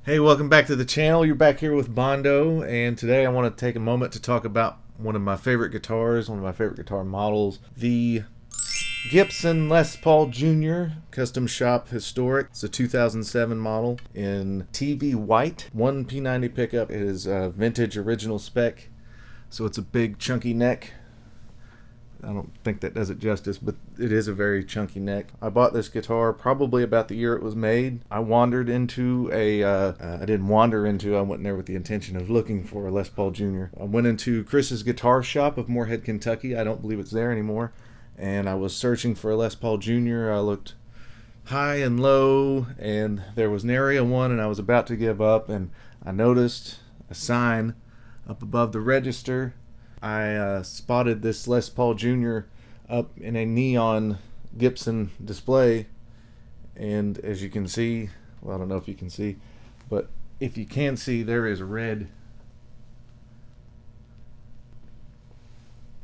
Hey, welcome back to the channel. You're back here with Bondo, and today I want to take a moment to talk about one of my favorite guitars, one of my favorite guitar models, the Gibson Les Paul Jr. Custom Shop Historic. It's a 2007 model in TV white. One P90 pickup. It is a vintage original spec, so it's a big chunky neck. I don't think that does it justice, but it is a very chunky neck. I bought this guitar probably about the year it was made. I wandered into I went there with the intention of looking for a Les Paul Jr. I went into Chris's guitar shop of Moorhead, Kentucky. I don't believe it's there anymore. And I was searching for a Les Paul Jr. I looked high and low, and there was nary a one, and I was about to give up, and I noticed a sign up above the register. I spotted this Les Paul Jr. up in a neon Gibson display, and as you can see, well, I don't know if you can see, but if you can see, there is red.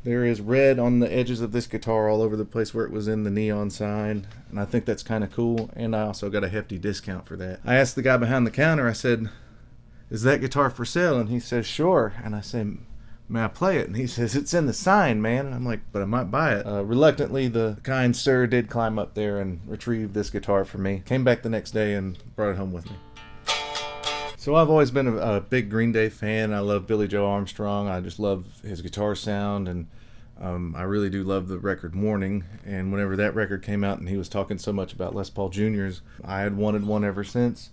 There is red on the edges of this guitar all over the place where it was in the neon sign, and I think that's kind of cool, and I also got a hefty discount for that. I asked the guy behind the counter, I said, "Is that guitar for sale?" And he says, "Sure." And I said, "May I play it?" And he says, "It's in the sign, man." And I'm like, "But I might buy it." Reluctantly, the kind sir did climb up there and retrieve this guitar for me. Came back the next day and brought it home with me. So I've always been a big Green Day fan. I love Billie Joe Armstrong. I just love his guitar sound, and I really do love the record Morning. And whenever that record came out and he was talking so much about Les Paul Jr.'s, I had wanted one ever since.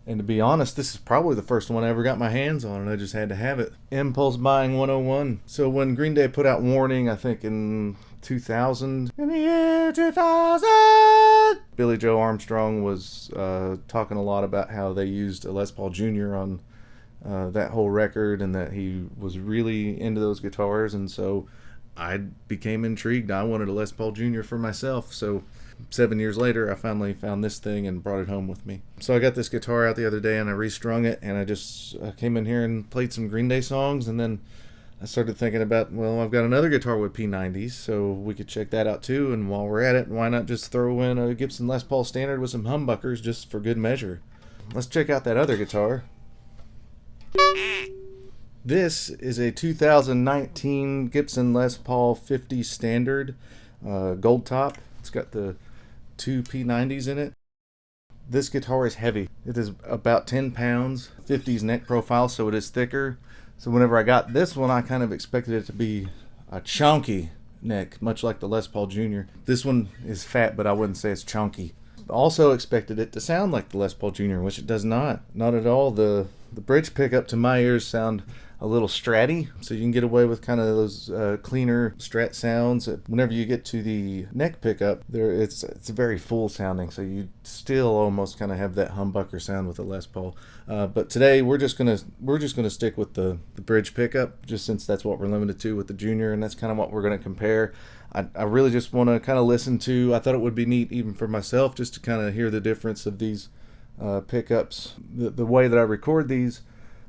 And to be honest, this is probably the first one I ever got my hands on, and I just had to have it. Impulse buying 101. So when Green Day put out Warning, I think in 2000, in the year 2000, Billie Joe Armstrong was talking a lot about how they used a Les Paul Jr. on that whole record, and that he was really into those guitars, and so I became intrigued. I wanted a Les Paul Jr. for myself, so 7 years later, I finally found this thing and brought it home with me. So I got this guitar out the other day and I restrung it, and I just came in here and played some Green Day songs, and then I started thinking about, well, I've got another guitar with P90s, so we could check that out too, and while we're at it, why not just throw in a Gibson Les Paul Standard with some humbuckers just for good measure. Let's check out that other guitar. This is a 2019 Gibson Les Paul 50 Standard Goldtop. It's got the two P90s in it. This guitar is heavy. It is about 10 pounds, 50s neck profile, so it is thicker. So whenever I got this one, I kind of expected it to be a chunky neck, much like the Les Paul Jr. This one is fat, but I wouldn't say it's chunky. Also expected it to sound like the Les Paul Jr., which it does not. Not at all. The bridge pickup to my ears sound a little stratty, so you can get away with kind of those cleaner strat sounds. Whenever you get to the neck pickup, it's very full sounding, so you still almost kind of have that humbucker sound with the Les Paul. But today we're just gonna stick with the bridge pickup, just since that's what we're limited to with the Junior, and that's kind of what we're gonna compare. I really just want to kind of listen to. I thought it would be neat even for myself just to kind of hear the difference of these pickups. The way that I record these.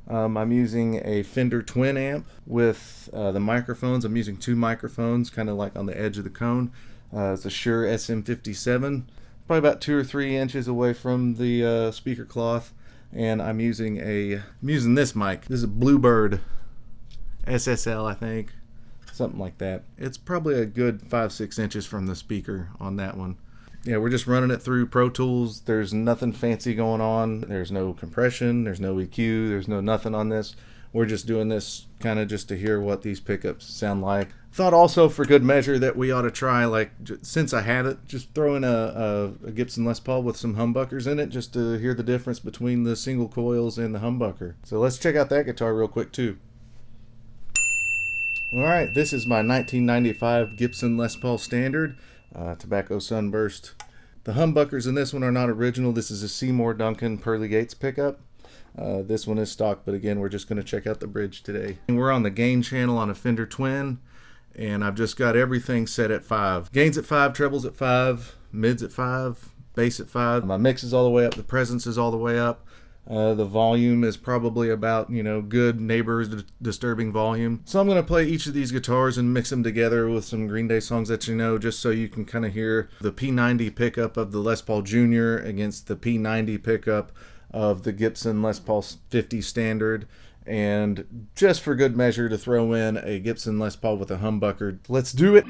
I'm using a Fender twin amp with the microphones. I'm using two microphones kind of like on the edge of the cone. It's a Shure SM57, probably about 2 or 3 inches away from the speaker cloth, and I'm using this mic. This is a Bluebird SSL, I think, something like that. It's probably a good 5-6 inches from the speaker on that one. Yeah, we're just running it through Pro Tools. There's nothing fancy going on. There's no compression. There's no EQ. There's no nothing on this. We're just doing this kind of just to hear what these pickups sound like. Thought also for good measure that we ought to try, like, since I have it, just throw in a Gibson Les Paul with some humbuckers in it just to hear the difference between the single coils and the humbucker. So let's check out that guitar real quick too. Alright, this is my 1995 Gibson Les Paul Standard. Tobacco Sunburst. The humbuckers in this one are not original. This is a Seymour Duncan Pearly Gates pickup. This one is stock, but again, we're just going to check out the bridge today. And we're on the gain channel on a Fender Twin, and I've just got everything set at 5. Gains at 5, trebles at 5, mids at 5, bass at 5. My mix is all the way up, the presence is all the way up. The volume is probably about, good neighbors disturbing volume. So I'm going to play each of these guitars and mix them together with some Green Day songs that you know, just so you can kind of hear the P90 pickup of the Les Paul Jr. against the P90 pickup of the Gibson Les Paul 50 Standard, and just for good measure to throw in a Gibson Les Paul with a humbucker. Let's do it!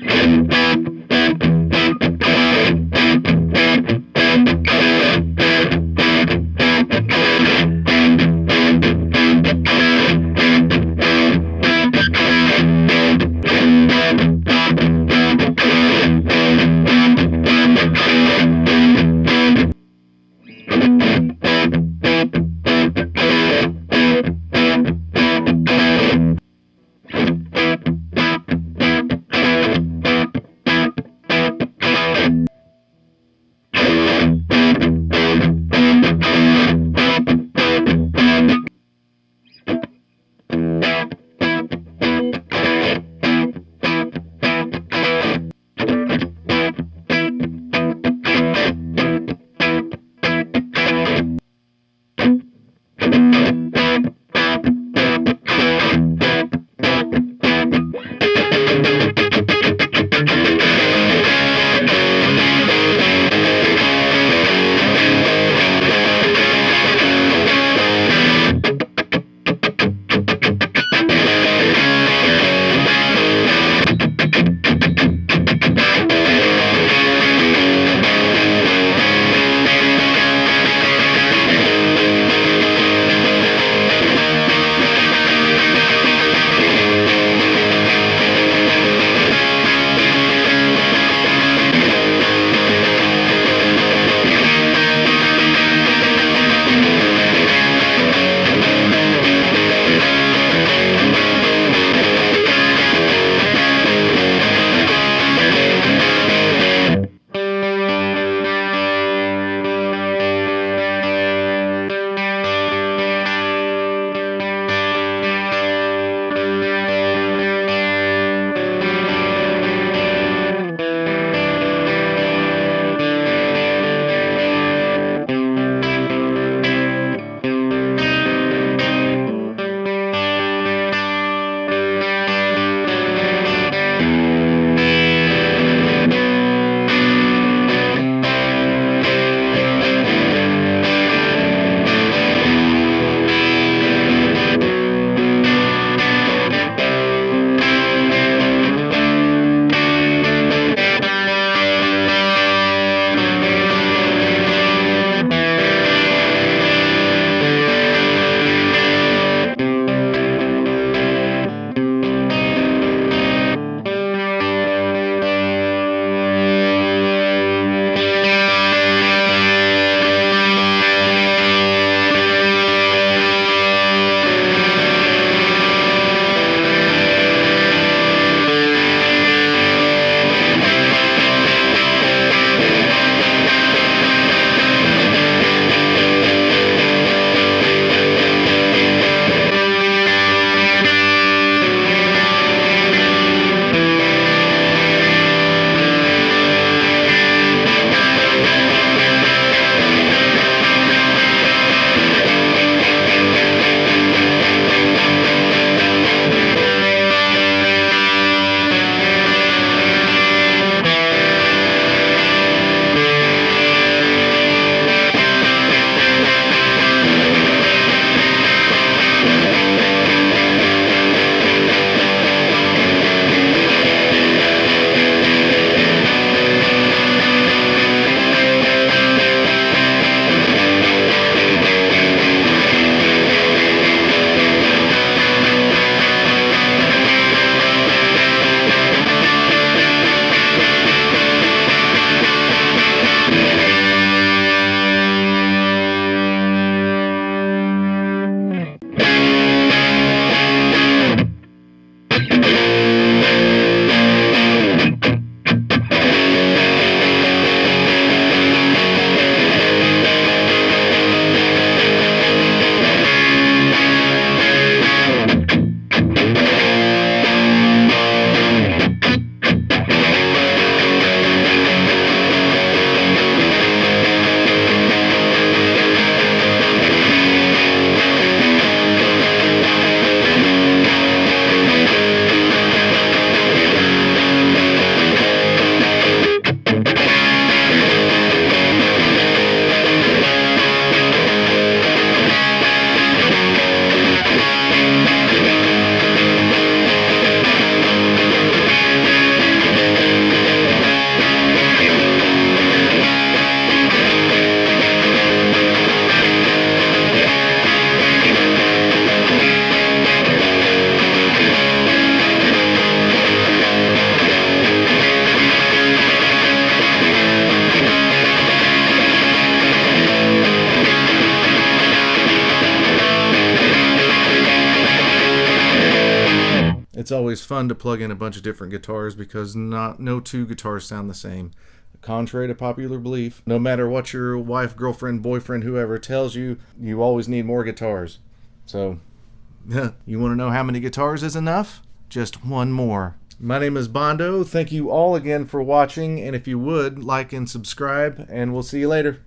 It's always fun to plug in a bunch of different guitars because no two guitars sound the same. Contrary to popular belief, no matter what your wife, girlfriend, boyfriend, whoever tells you, you always need more guitars. So, you want to know how many guitars is enough? Just one more. My name is Bondo. Thank you all again for watching, and if you would, like and subscribe, and we'll see you later.